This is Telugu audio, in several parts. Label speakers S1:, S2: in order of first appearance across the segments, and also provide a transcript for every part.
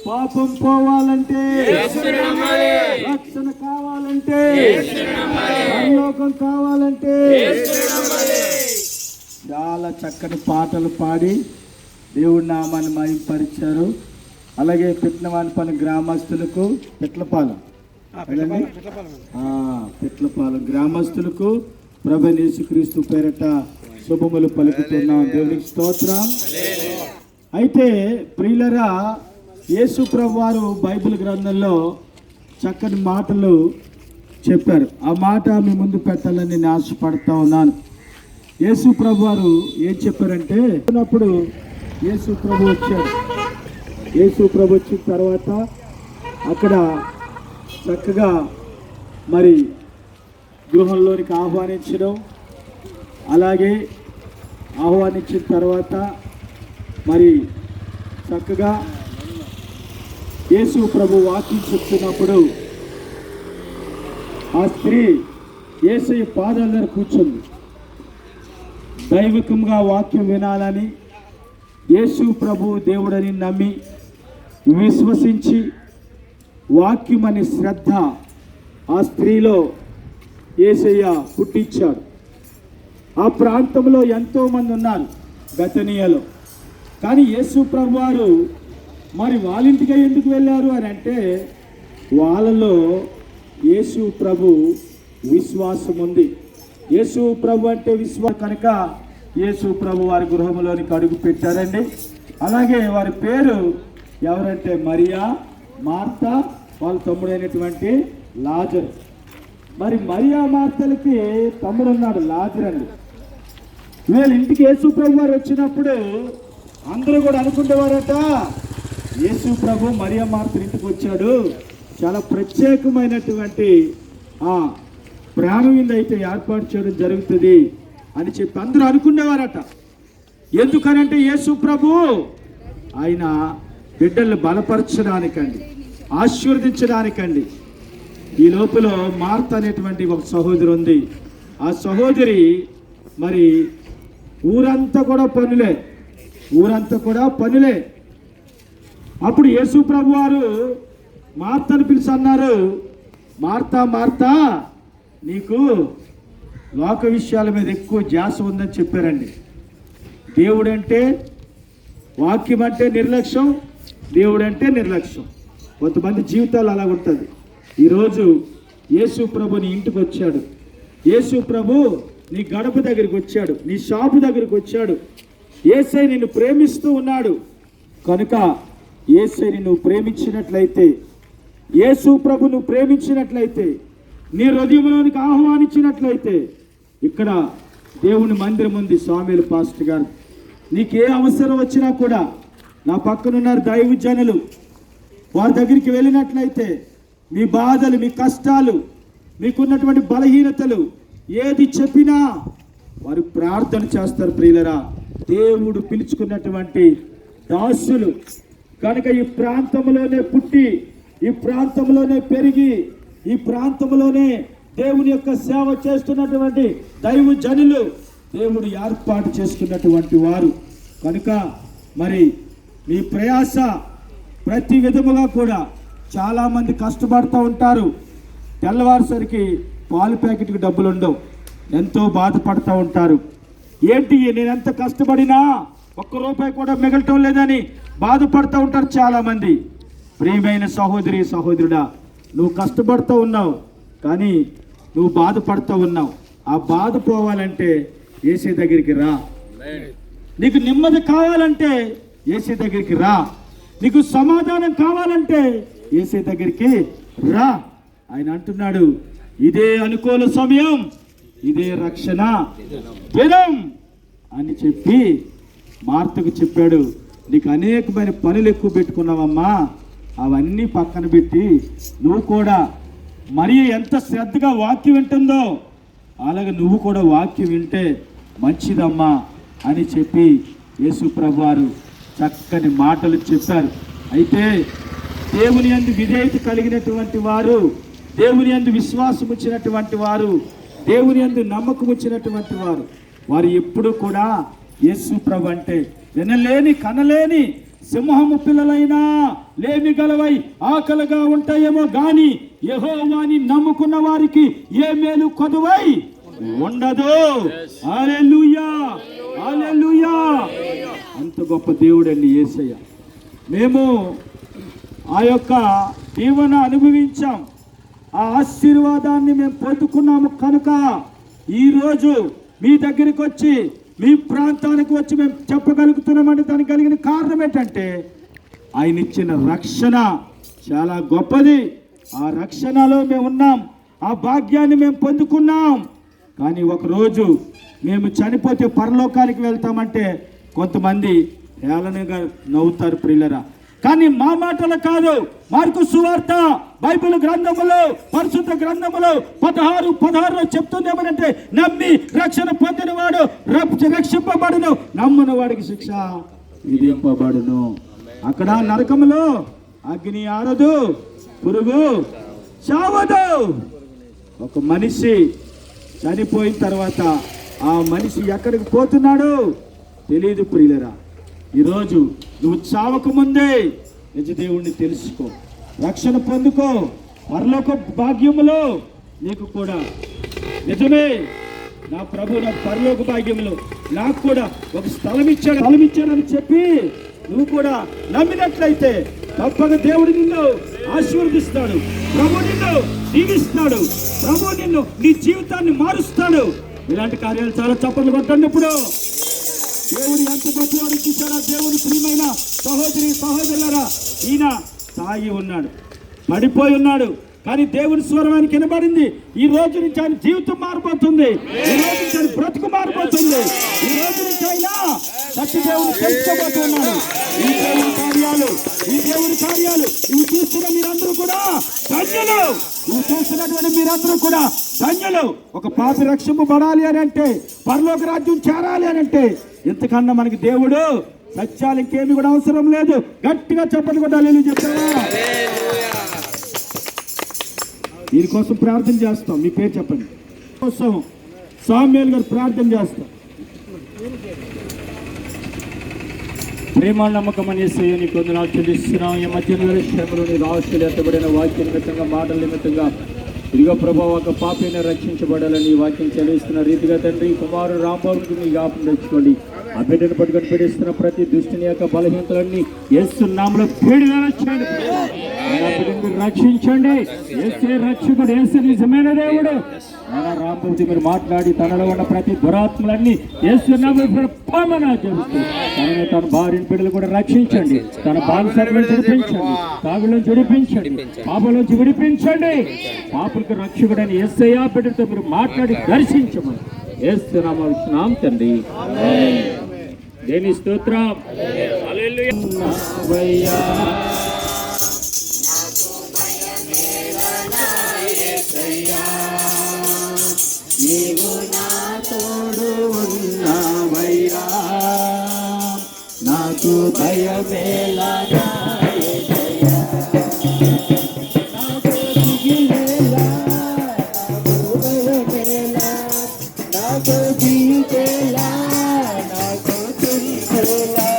S1: పాపం పోవాలంటే, రక్షణ కావాలంటే, పరలోకం కావాలంటే చాలా చక్కని పాటలు పాడి దేవుడి నామాన్ని మహిమపరిచారు. అలాగే పిట్లవానిపల్లి గ్రామస్తులకు పిట్లపాలెం గ్రామస్తులకు ప్రభువైన యేసుక్రీస్తు పేరట శుభములు పలుకుతున్నాం. దేవునికి స్తోత్రం. అయితే ప్రియులరా, యేసు ప్రభు వారు బైబిల్ గ్రంథంలో చక్కని మాటలు చెప్పారు. ఆ మాట మీ ముందు పెట్టాలని నేను ఆశపడతా ఉన్నాను. యేసు ప్రభు వారు ఏం చెప్పారంటే, అప్పుడు యేసు ప్రభు వచ్చాడు. యేసు ప్రభు వచ్చిన తర్వాత అక్కడ చక్కగా మరి గృహంలోనికి ఆహ్వానించడం, అలాగే ఆహ్వానించిన తర్వాత మరి చక్కగా యేసు ప్రభు వాక్యం చెప్తున్నప్పుడు ఆ స్త్రీ యేసయ్య పాదాల దగ్గర కూర్చుంది. దైవికంగా వాక్యం వినాలని, యేసు ప్రభు దేవుడని నమ్మి విశ్వసించి వాక్యం అనే శ్రద్ధ ఆ స్త్రీలో యేసయ్య పుట్టించాడు. ఆ ప్రాంతంలో ఎంతోమంది ఉన్నారు బెతనియాలో. కానీ యేసు ప్రభు వారు మరి వాళ్ళింటికే ఎందుకు వెళ్ళారు అని అంటే, వాళ్ళలో యేసు ప్రభు విశ్వాసం ఉంది. యేసు ప్రభు అంటే విశ్వాసం కనుక యేసు ప్రభు వారి గృహంలోనికి అడుగు పెట్టారండి. అలాగే వారి పేరు ఎవరంటే మరియా, మార్తా, వాళ్ళ తమ్ముడైనటువంటి లాజరు. మరి మరియా మార్తలకి తమ్ముడు ఉన్నాడు లాజరు అండి. వీళ్ళ ఇంటికి యేసు ప్రభు వారు వచ్చినప్పుడు అందరూ కూడా అనుకునేవారట, యేసు ప్రభు మరియా మార్తల ఇంటికి వచ్చాడు, చాలా ప్రత్యేకమైనటువంటి ప్రాణం అయితే ఏర్పాటు చేయడం జరుగుతుంది అని చెప్పి అందరూ అనుకునేవారట. ఎందుకనంటే యేసు ప్రభు ఆయన బిడ్డల్ని బలపరచడానికండి, ఆశీర్వదించడానికండి. ఈ లోపల మార్త అనేటువంటి ఒక సహోదరి ఉంది. ఆ సహోదరి మరి ఊరంతా కూడా పనులే. అప్పుడు యేసు ప్రభు వారు మార్తను పిలిచి అన్నారు, మార్తా మార్తా, నీకు లోక విషయాల మీద ఎక్కువ ధ్యాస ఉందని చెప్పారండి. దేవుడంటే, వాక్యం అంటే నిర్లక్ష్యం, దేవుడంటే నిర్లక్ష్యం. కొంతమంది జీవితాలు అలా ఉంటుంది. ఈరోజు యేసు ప్రభు నీ ఇంటికి వచ్చాడు, యేసు ప్రభు నీ గడప దగ్గరికి వచ్చాడు, నీ షాపు దగ్గరికి వచ్చాడు. యేసయ్య నిన్ను ప్రేమిస్తూ ఉన్నాడు కనుక యేసయ్యని నువ్వు ప్రేమించినట్లయితే, యేసు ప్రభు నువ్వు ప్రేమించినట్లయితే, నీ హృదయంలోనికి ఆహ్వానించినట్లయితే, ఇక్కడ దేవుని మందిరం ఉంది. స్వామిలు పాస్టర్ గారు, నీకే అవసరం వచ్చినా కూడా నా పక్కనున్నారు దైవజనులు, వారి దగ్గరికి వెళ్ళినట్లయితే మీ బాధలు, మీ కష్టాలు, మీకున్నటువంటి బలహీనతలు ఏది చెప్పినా వారు ప్రార్థన చేస్తారు. ప్రియులరా, దేవుడు పిలుచుకున్నటువంటి దాసులు కనుక ఈ ప్రాంతంలోనే పుట్టి, ఈ ప్రాంతంలోనే పెరిగి, ఈ ప్రాంతంలోనే దేవుని యొక్క సేవ చేస్తున్నటువంటి దైవజనులు, దేవుడు ఏర్పాటు చేసుకున్నటువంటి వారు కనుక మరి మీ ప్రయాస ప్రతి విధముగా కూడా చాలామంది కష్టపడుతూ ఉంటారు. తెల్లవారుసరికి పాలు ప్యాకెట్కి డబ్బులు ఉండవు, ఎంతో బాధపడుతూ ఉంటారు. ఏంటి నేను ఎంత కష్టపడినా ఒక్క రూపాయి కూడా మిగలటం లేదని బాధపడుతూ ఉంటారు చాలామంది. ప్రియమైన సహోదరి సహోదరుడా, నువ్వు కష్టపడుతూ ఉన్నావు, కానీ నువ్వు బాధపడుతూ ఉన్నావు. ఆ బాధ పోవాలంటే యేసే దగ్గరికి రా. నీకు నెమ్మది కావాలంటే యేసే దగ్గరికి రా. నీకు సమాధానం కావాలంటే యేసే దగ్గరికి రా. ఆయన అంటున్నాడు, ఇదే అనుకూల సమయం, ఇదే రక్షణ దినం అని చెప్పి మార్తకు చెప్పాడు. నీకు అనేకమైన పనులు ఎక్కువ పెట్టుకున్నావమ్మా, అవన్నీ పక్కన పెట్టి నువ్వు కూడా మరి ఎంత శ్రద్ధగా వాక్యం వింటుందో అలాగే నువ్వు కూడా వాక్యం వింటే మంచిదమ్మా అని చెప్పి యేసు ప్రభు వారు చక్కని మాటలు చెప్పారు. అయితే దేవుని యందు విధేయత కలిగినటువంటి వారు, దేవుని యందు విశ్వాసం వచ్చినటువంటి వారు, దేవుని యందు నమ్మకం వచ్చినటువంటి వారు, వారు ఎప్పుడు కూడా యేసు ప్రభు అంటే వినలేని కనలేని సింహము పిల్లలైనా లేమి గలవై ఆకలిగా ఉంటాయేమో గాని యెహోవాని నమ్ముకున్న వారికి ఏ మేలు కొదువై ఉండదు. హల్లెలూయా, హల్లెలూయా. అంత గొప్ప దేవుడండి యేసయ్య. మేము ఆ యొక్క దీవెన అనుభవించాం, ఆ ఆశీర్వాదాన్ని మేము పొందుకున్నాము కనుక ఈరోజు మీ దగ్గరికి వచ్చి మీ ప్రాంతానికి వచ్చి మేము చెప్పగలుగుతున్నామంటే దానికి కలిగిన కారణం ఏంటంటే ఆయన ఇచ్చిన రక్షణ చాలా గొప్పది. ఆ రక్షణలో మేము ఉన్నాం, ఆ భాగ్యాన్ని మేము పొందుకున్నాం. కానీ ఒకరోజు మేము చనిపోతే పరలోకానికి వెళ్తామంటే కొంతమంది హేళనగా నవ్వుతారు ప్రియులరా. కానీ మా మాటలు కాదు, మార్కు సువార్త బైబిల్ గ్రంథములో, పరిశుద్ధ గ్రంథములో 16:16 చెప్తుంది ఏమనంటే, నమ్మి రక్షణ పొందిన వాడు రక్షింపబడును, నమ్మని వాడికి శిక్ష విధింపబడును. అక్కడ నరకములో అగ్ని ఆరదు, పురుగు చావదు. ఒక మనిషి చనిపోయిన తర్వాత ఆ మనిషి ఎక్కడికి పోతున్నాడు తెలియదు ప్రియులరా. ఈరోజు నువ్వు చావక ముందే నిజ దేవుణ్ణి తెలుసుకో, రక్షణ పొందుకో. పరలోక భాగ్యములో నీకు కూడా నిజమే, నా ప్రభు నా పరలోక భాగ్యములో నాకు కూడా ఒక స్థలం ఇచ్చాడని చెప్పి నువ్వు కూడా నమ్మినట్లయితే తప్పక దేవుడు నిన్ను ఆశీర్వదిస్తాడు, ప్రభు నిన్ను దీవిస్తాడు, ప్రభు నిన్ను నీ జీవితాన్ని మారుస్తాడు. ఇలాంటి కార్యాలు చాలా చప్పట్లు కొట్టండి. ఇప్పుడు దేవుడు ఎంత గొప్పవాడు చూసారా. దేవుడు ప్రియమైన సహోదరి సహోదరులారా, ఈయన తాగి ఉన్నాడు, పడిపోయి ఉన్నాడు, కానీ దేవుని స్వరం ఆయనకి వినబడింది. ఈ రోజు నుంచి ఆయన జీవితం మారిపోతుంది, ఈ రోజు నుంచి ఆయన బ్రతుకు మారిపోతుంది, ఈ రోజు నుంచి ఆయన సత్య దేవుని తెలుసుకోబోతున్నాడు. ఈ దేవుని కార్యాలు ఇవి చూస్తున్న మీరందరూ కూడా ధన్యులు, ఇవి చూస్తున్నటువంటి మీరందరూ కూడా ధన్యులు. ఒక పాపి రక్షింపబడాలి అని అంటే, పరలోక రాజ్యం చేరాలి అని అంటే, ఇంతకన్నా మనకి దేవుడు సత్యాలు ఇంకేమి కూడా అవసరం లేదు. గట్టిగా చెప్పండి కూడా నేను చెప్తావా. దీనికోసం ప్రార్థన చేస్తాం. మీ పేరు చెప్పండి. కోసం సామ్యూయల్ గారు ప్రార్థన చేస్తాం. ప్రేమ నమ్మకం అనేసి నీకు వందనాలు చెల్లిస్తున్నాం. ఈ మధ్యలో శ్రమలు నీ రాష్ట్రాలు ఎత్తబడిన వాక్య నిమిత్తంగా, మాటల నిమిత్తంగా ఇదిగో ప్రభావ ఒక పాపైన రక్షించబడాలని వాక్యం చెల్లిస్తున్న రీతిగా తండ్రి కుమారు రాంబాబుకి మీ జ్ఞాపకం తెచ్చుకోండి. ఆ బిడ్డను పట్టుకొని పీడిస్తున్న ప్రతి దుష్టుని యొక్క బలహీనతలన్నీ యేసు నామములో రక్షించండి. యేసే రక్షకుడు, యేసు నిజమైన దేవుడు. మన రాంబాబుకి మీరు మాట్లాడి తనలో ఉన్న ప్రతి దురాత్మలన్నీ యేసు నామములో తనను తన భార్యని బిడ్డలు కూడా రక్షించండి. తన బానిసత్వం విడిపించండి, తాగులోంచి విడిపించండి, పాపలోంచి విడిపించండి. పాపులకు రక్షకుడని యేసయ్య బిడ్డలతో మీరు మాట్లాడి దర్శించమని యేసు నామములో తండ్రి. దేని స్తోత్రం. హల్లెలూయా. నీవు నా తోడు ఉన్నావయ్యా, నాకు భయమేలా, నాకు దిగులేలా, నాకు జీవితేలా, నాకు చింతేలా,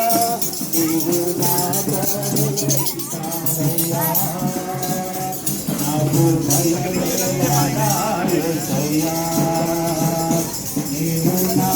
S1: నీవు నా తోడు ఉన్నావయ్యా, నాకు భయమేలా యేసయ్యా, నీవు నా